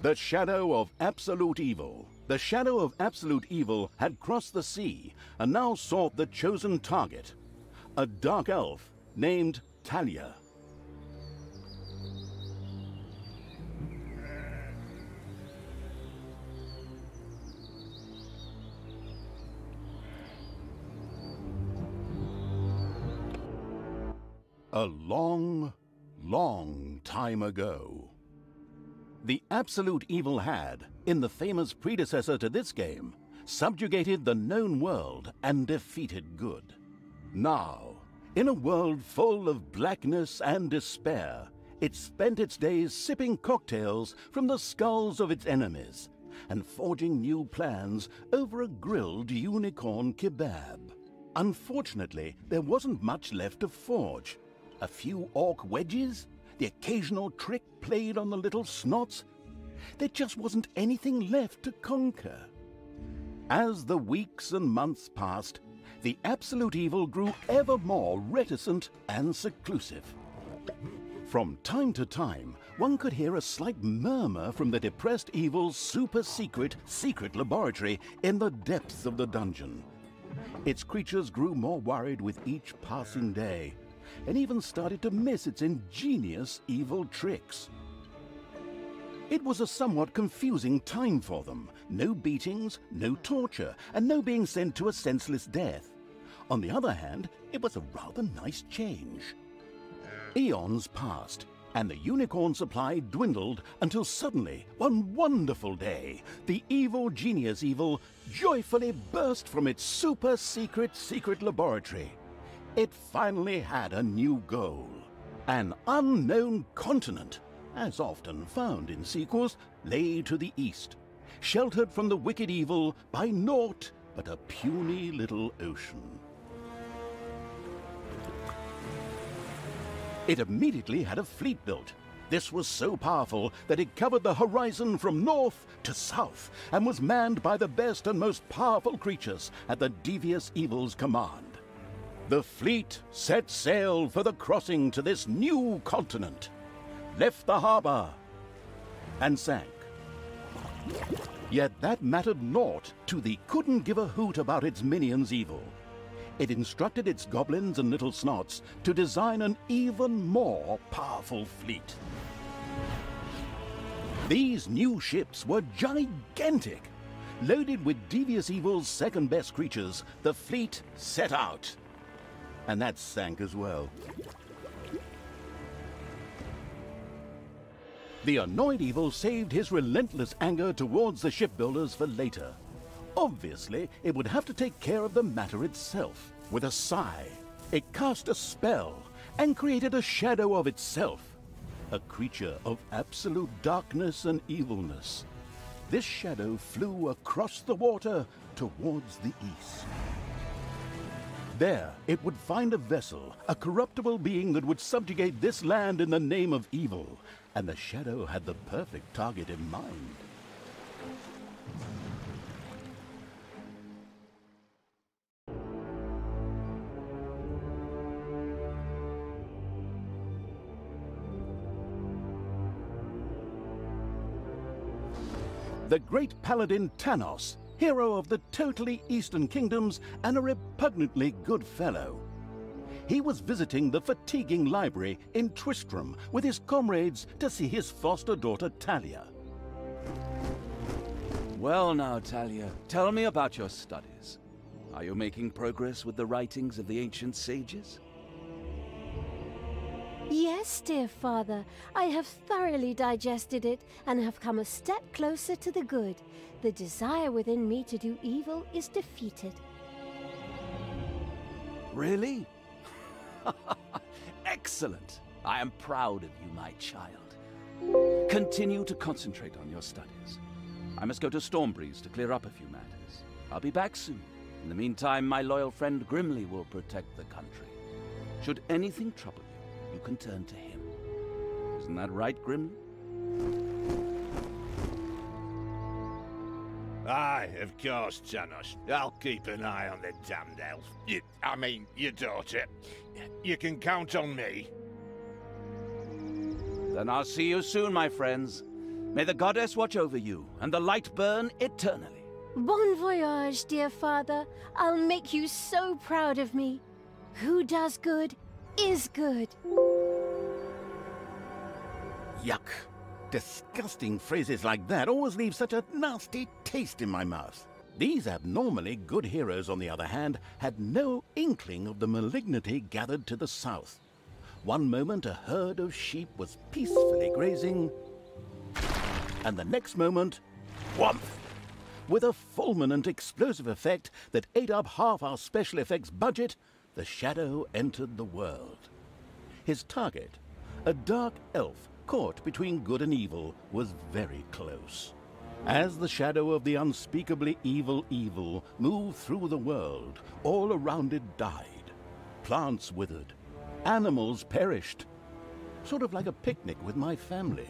The shadow of absolute evil. The shadow of absolute evil had crossed the sea and now sought the chosen target, a dark elf named Talia. A long, long time ago, the absolute evil had, in the famous predecessor to this game, subjugated the known world and defeated good. Now, in a world full of blackness and despair, it spent its days sipping cocktails from the skulls of its enemies and forging new plans over a grilled unicorn kebab. Unfortunately, there wasn't much left to forge. A few orc wedges? The occasional trick played on the little snots? There just wasn't anything left to conquer. As the weeks and months passed, the absolute evil grew ever more reticent and seclusive. From time to time, one could hear a slight murmur from the depressed evil's super-secret laboratory in the depths of the dungeon. Its creatures grew more worried with each passing day, and even started to miss its ingenious evil tricks. It was a somewhat confusing time for them. No beatings, no torture, and no being sent to a senseless death. On the other hand, it was a rather nice change. Eons passed, and the unicorn supply dwindled until suddenly, one wonderful day, the evil genius evil joyfully burst from its super-secret laboratory. It finally had a new goal. An unknown continent, as often found in sequels, lay to the east, sheltered from the wicked evil by naught but a puny little ocean. It immediately had a fleet built. This was so powerful that it covered the horizon from north to south and was manned by the best and most powerful creatures at the devious evil's command. The fleet set sail for the crossing to this new continent, left the harbor, and sank. Yet that mattered naught to the couldn't give a hoot about its minions evil. It instructed its goblins and little snots to design an even more powerful fleet. These new ships were gigantic. Loaded with devious evil's second-best creatures, the fleet set out. And that sank as well. The annoyed evil saved his relentless anger towards the shipbuilders for later. Obviously, it would have to take care of the matter itself. With a sigh, it cast a spell and created a shadow of itself, a creature of absolute darkness and evilness. This shadow flew across the water towards the east. There, it would find a vessel, a corruptible being that would subjugate this land in the name of evil, and the shadow had the perfect target in mind. The great paladin Tanos, hero of the totally Eastern Kingdoms and a repugnantly good fellow. He was visiting the fatiguing library in Tristram with his comrades to see his foster daughter Talia. Well now, Talia, tell me about your studies. Are you making progress with the writings of the ancient sages? Yes, dear father, I have thoroughly digested it and have come a step closer to the good. The desire within me to do evil is defeated. Really? Excellent! I am proud of you, my child. Continue to concentrate on your studies. I must go to Stormbreeze to clear up a few matters. I'll be back soon. In the meantime, my loyal friend Grimly will protect the country. Should anything trouble you can turn to him. Isn't that right, Grimly? Aye, of course, Tanos. I'll keep an eye on the damned elf. I mean, your daughter. You can count on me. Then I'll see you soon, my friends. May the goddess watch over you, and the light burn eternally. Bon voyage, dear father. I'll make you so proud of me. Who does good is good. Yuck. Disgusting phrases like that always leave such a nasty taste in my mouth. These abnormally good heroes, on the other hand, had no inkling of the malignity gathered to the south. One moment a herd of sheep was peacefully grazing, and the next moment, whomp! With a fulminant explosive effect that ate up half our special effects budget, the shadow entered the world. His target, a dark elf caught between good and evil, was very close. As the shadow of the unspeakably evil moved through the world, all around it died. Plants withered. Animals perished. Sort of like a picnic with my family.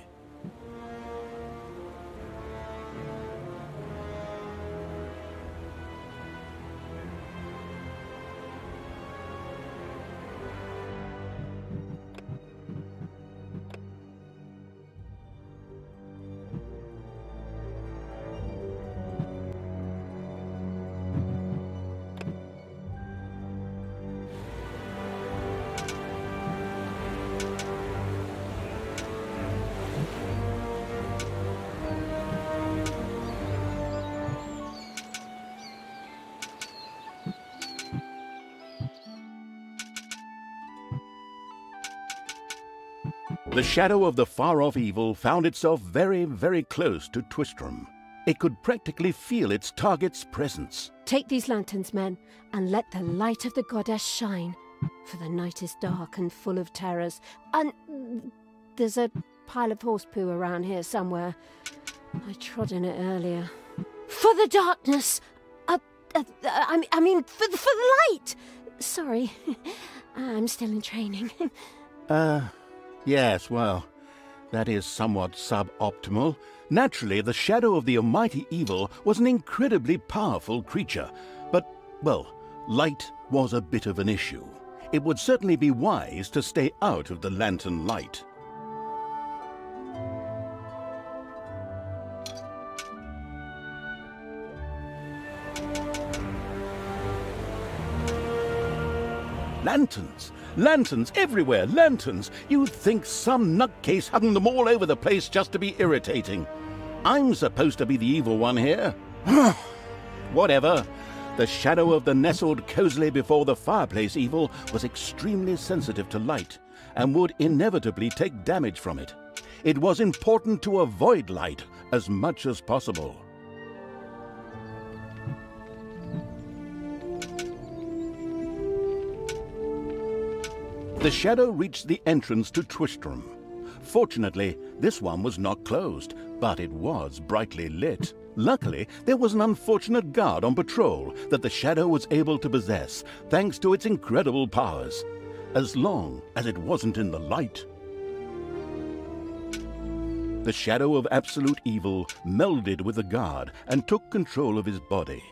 The shadow of the far-off evil found itself very, very close to Twistram. It could practically feel its target's presence. Take these lanterns, men, and let the light of the goddess shine. For the night is dark and full of terrors. And there's a pile of horse poo around here somewhere. I trod in it earlier. For the darkness! I mean, for the light! Sorry, I'm still in training. Yes, well, that is somewhat suboptimal. Naturally, the shadow of the almighty evil was an incredibly powerful creature, but, well, light was a bit of an issue. It would certainly be wise to stay out of the lantern light. Lanterns! Lanterns everywhere! Lanterns! You'd think some nutcase hung them all over the place just to be irritating. I'm supposed to be the evil one here. Whatever. The shadow of the nestled cozily before the fireplace evil was extremely sensitive to light and would inevitably take damage from it. It was important to avoid light as much as possible. The shadow reached the entrance to Twistram. Fortunately, this one was not closed, but it was brightly lit. Luckily, there was an unfortunate guard on patrol that the shadow was able to possess, thanks to its incredible powers, as long as it wasn't in the light. The shadow of absolute evil melded with the guard and took control of his body.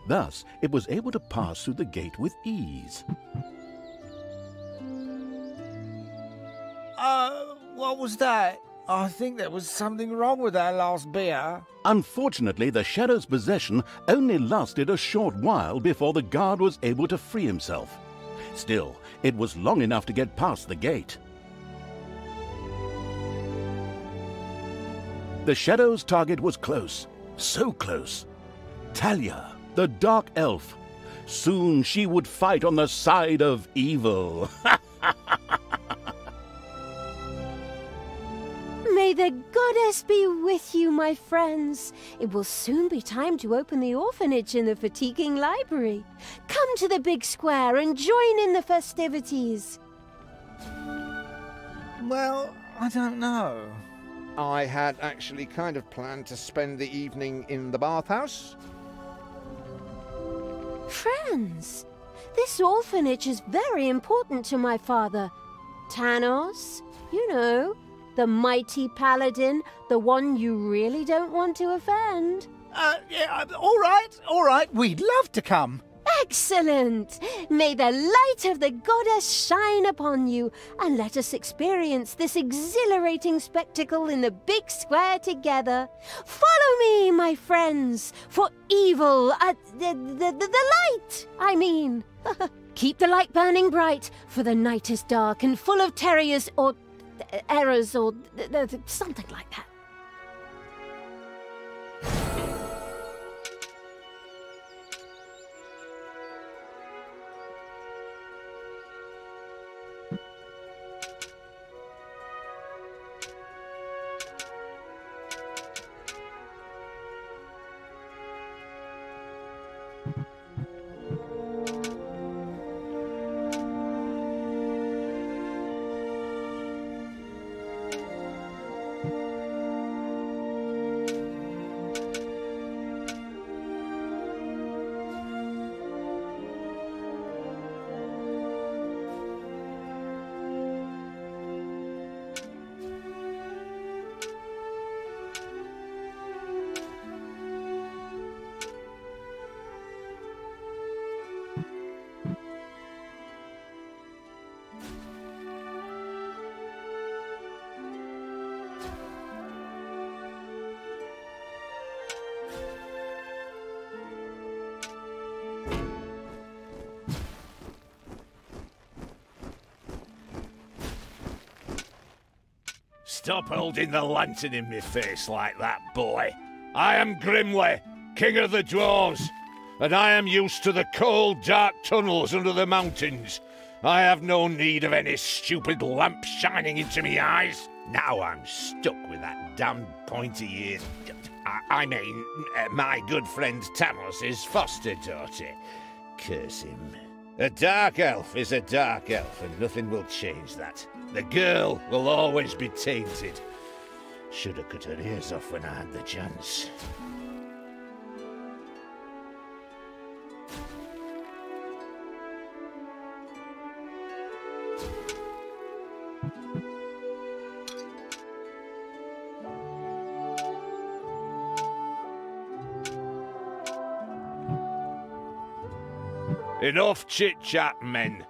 Thus, it was able to pass through the gate with ease. What was that? I think there was something wrong with our last beer. Unfortunately, the shadow's possession only lasted a short while before the guard was able to free himself. Still, it was long enough to get past the gate. The shadow's target was close, so close. Talia, the dark elf. Soon she would fight on the side of evil. May the goddess be with you, my friends. It will soon be time to open the orphanage in the fatiguing library. Come to the big square and join in the festivities. Well, I don't know. I had actually kind of planned to spend the evening in the bathhouse. Friends, this orphanage is very important to my father. Tanos, you know, the mighty paladin, the one you really don't want to offend. Yeah, all right. We'd love to come. Excellent! May the light of the goddess shine upon you, and let us experience this exhilarating spectacle in the big square together. Follow me, my friends, for evil, the light, I mean. Keep the light burning bright, for the night is dark and full of terrors or errors or something like that. Stop holding the lantern in my face like that, boy. I am Grimly, King of the Dwarves, and I am used to the cold, dark tunnels under the mountains. I have no need of any stupid lamp shining into me eyes. Now I'm stuck with that damned pointy-eared... I mean, my good friend Tanos' foster daughter. Curse him. A dark elf is a dark elf, and nothing will change that. The girl will always be tainted. Should have cut her ears off when I had the chance. Enough chit-chat, men.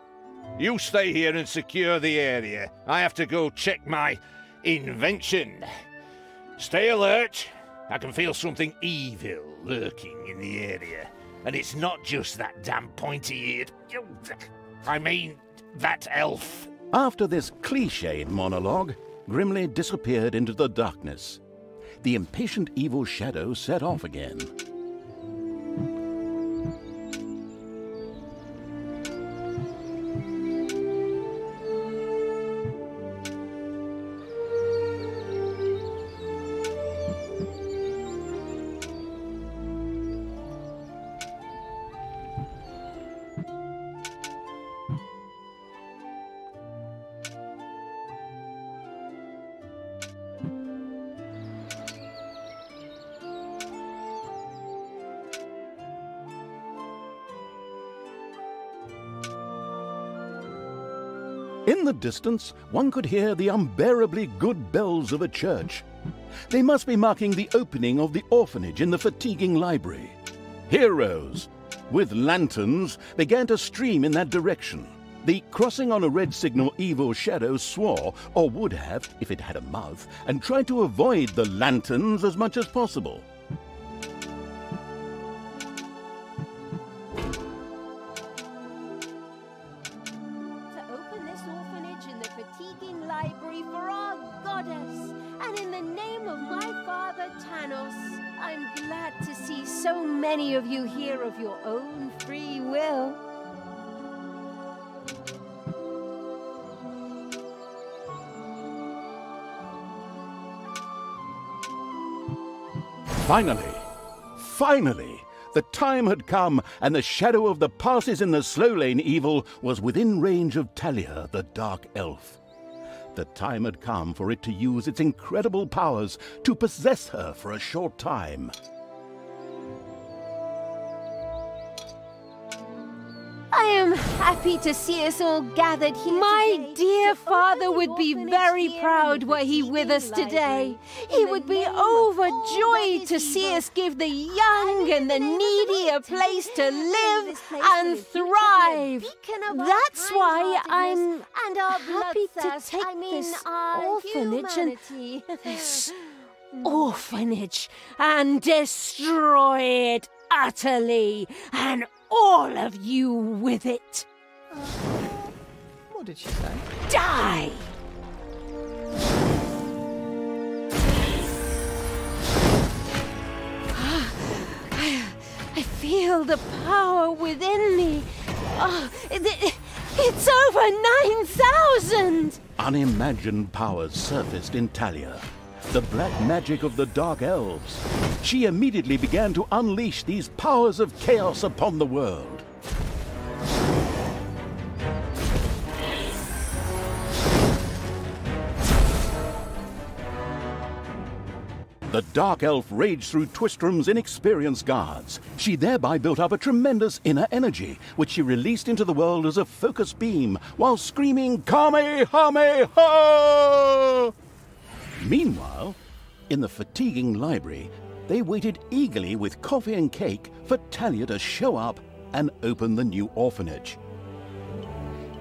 You stay here and secure the area. I have to go check my invention. Stay alert. I can feel something evil lurking in the area. And it's not just that damn pointy-eared... I mean, that elf. After this cliched monologue, Grimly disappeared into the darkness. The impatient evil shadow set off again. In the distance, one could hear the unbearably good bells of a church. They must be marking the opening of the orphanage in the fatiguing library. Heroes, with lanterns, began to stream in that direction. The crossing on a red signal evil shadow swore, or would have if it had a mouth, and tried to avoid the lanterns as much as possible. Of you here of your own free will. Finally, the time had come, and the shadow of the passes in the slow lane evil was within range of Talia, the dark elf. The time had come for it to use its incredible powers to possess her for a short time. I am happy to see us all gathered here. My today dear to father open would the be orphanage very here proud in were he the with us Fatiguing today. Library. He In would the be name of all that overjoyed is to see evil. us give the young and the in the name of the needy a light. place to May live this place and for the future be a thrive. beacon of our That's why kind-heartedness I'm and our happy to bloodthirst. take I mean, this our orphanage and humanity. this orphanage and destroy it utterly, and all of you with it. What did she say? Die! I feel the power within me. Oh, it's over 9,000! Unimagined powers surfaced in Talia, the black magic of the Dark Elves. She immediately began to unleash these powers of chaos upon the world. The Dark Elf raged through Twistrom's inexperienced guards. She thereby built up a tremendous inner energy, which she released into the world as a focus beam, while screaming, Kamehameha! Meanwhile, in the fatiguing library, they waited eagerly with coffee and cake for Talia to show up and open the new orphanage.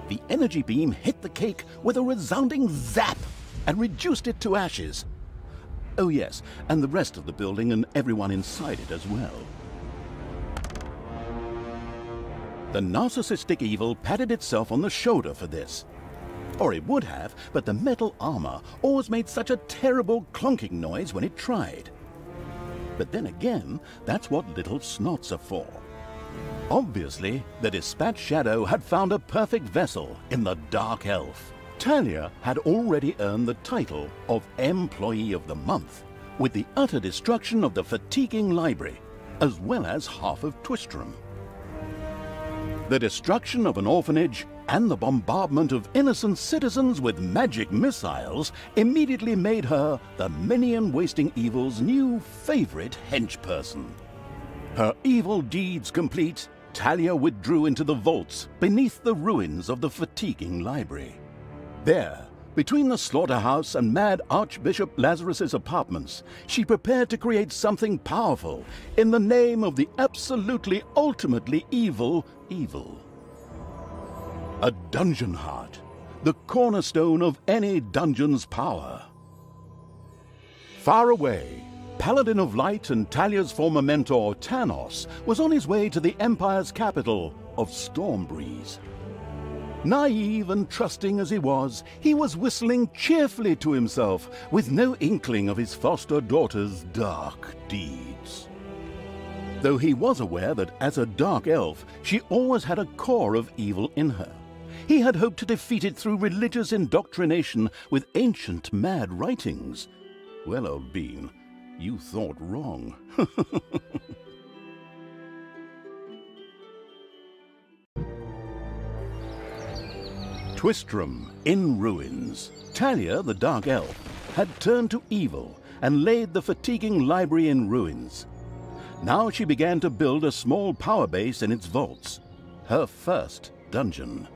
The energy beam hit the cake with a resounding zap and reduced it to ashes. Oh yes, and the rest of the building and everyone inside it as well. The narcissistic evil patted itself on the shoulder for this. Or it would have, but the metal armor always made such a terrible clonking noise when it tried. But then again, that's what little snots are for. Obviously, the Dispatch Shadow had found a perfect vessel in the Dark Elf. Talia had already earned the title of Employee of the Month, with the utter destruction of the fatiguing library, as well as half of Twistrom. The destruction of an orphanage and the bombardment of innocent citizens with magic missiles immediately made her the minion-wasting evil's new favorite henchperson. Her evil deeds complete, Talia withdrew into the vaults beneath the ruins of the fatiguing library. There, between the slaughterhouse and Mad Archbishop Lazarus's apartments, she prepared to create something powerful in the name of the absolutely ultimately evil. A dungeon heart, the cornerstone of any dungeon's power. Far away, Paladin of Light and Talia's former mentor, Tanos, was on his way to the Empire's capital of Stormbreeze. Naive and trusting as he was whistling cheerfully to himself, with no inkling of his foster daughter's dark deeds. Though he was aware that as a Dark Elf, she always had a core of evil in her. He had hoped to defeat it through religious indoctrination with ancient mad writings. Well, old bean, you thought wrong. Twistrom in ruins. Talia, the Dark Elf, had turned to evil and laid the fatiguing library in ruins. Now she began to build a small power base in its vaults, her first dungeon.